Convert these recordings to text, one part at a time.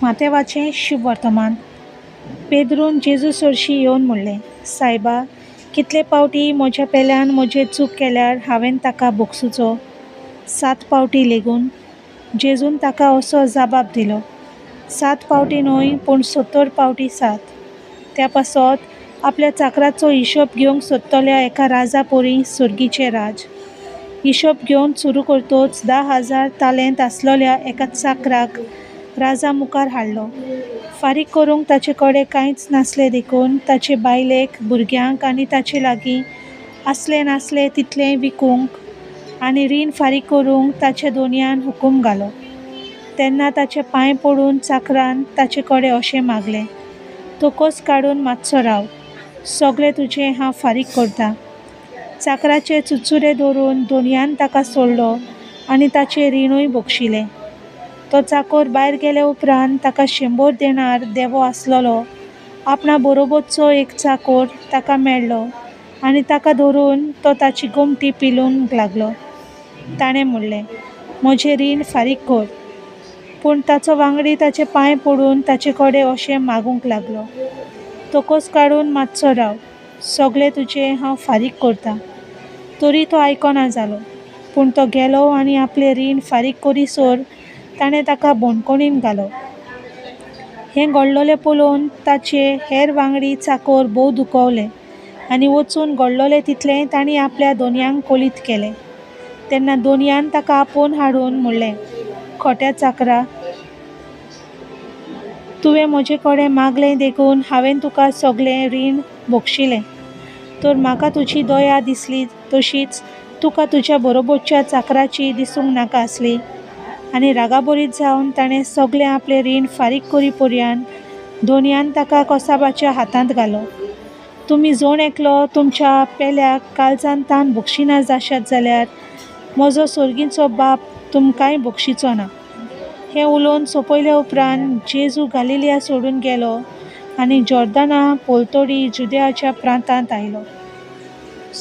मातेवाचें शुभ वर्तमान. पेद्रून जेजू सरशी येवन म्हणलें, सायबा, कितले पावटी म्हज्या पेल्यान म्हजें चूक केल्यार हांवें ताका बोगसूचो? 7 पावटी लेगून? जेजून ताका असो जबाब दिलो, 7 पावटी न्हय पूण 70 पावटी 7. त्या पासत आपल्या चाकराचो हिशोब घेवंक सोदतल्या एका राजा पोरी सुर्गीचें राज. हिशोब घेवन सुरू करतोच 10,000 तालेंत आसलोल्या एका चाकराक राजा मुखार हाडलो. फारीक करूंक ताचे कडेन कांयच नासलें देखून ताचे बायलेक, भुरग्यांक आनी ताचे लागीं आसलें नासलें तितलें विकूंक आनी रीण फारीक करूंक ताच्या दोनयान हुकूम घालो. तेन्ना ताचे पांय पडून चाकरान ताचे कडेन अशें मागलें, तोकोस काडून मातसो राव, सगळें तुजें हांव फारीक करतां. चाकराचे चुचुरे धरून दोनयान ताका सोडलो आनी ताचें रीणूय बोगशिलें. तो चाकर भायर गेले उपरांत ताका 100 देनार देवो आसलोलो आपणा बरोबरचो एक चाकर ताका मेळ्ळो आनी ताका धरून तो ताची गोमटी पिलूंक लागलो. ताणें म्हणलें, म्हजें रीण फारीक कर. पूण ताचो वांगडी ताचे पांय पडून ताचे कडेन अशें मागूंक लागलो, तोकोस काडून मातसो राव, सगळें तुजें हांव फारीक करतां. तरी तो आयकना जालो. पूण तो गेलो आनी आपलें रीण फारीक करीसर ताणें ताका बोणकोणीन घालो. हें घडलोलें पळोवन ताचे हेर वांगडी चाकर भोव दुखवले आनी वचून घडलोलें तितलें तांणी आपल्या दोनयांक कोलीत केलें. तेन्ना दोनयान ताका आपोवन हाडून म्हणलें, खोट्या चाकरा, तुवें म्हजे कडेन मागलें देखून हांवें तुका सगळें रीण बोगशिलें. तर म्हाका तुजी दया दिसली तशीच तुका तुज्या बरोबरच्या चाकराची दिसूंक नाका आसली. आनी रागाबरीत जावन ताणें सगळें आपलें रीण फारीक करी पर्यान दोनयान ताका कोसाबाच्या हातांत घालो. तुमी जोण एकलो तुमच्या पेल्याक काळजान तान बोगशिना जाशात जाल्यार म्हजो सर्गीचो बाप तुमकांय बोगशिचो ना. हें उलोवन सोंपयले उपरांत जेजू गालिलिया सोडून गेलो आनी जॉर्दाना पोलतोडी जुदेयाच्या प्रांतांत आयलो.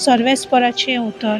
सर्वेस्पराचें उतर.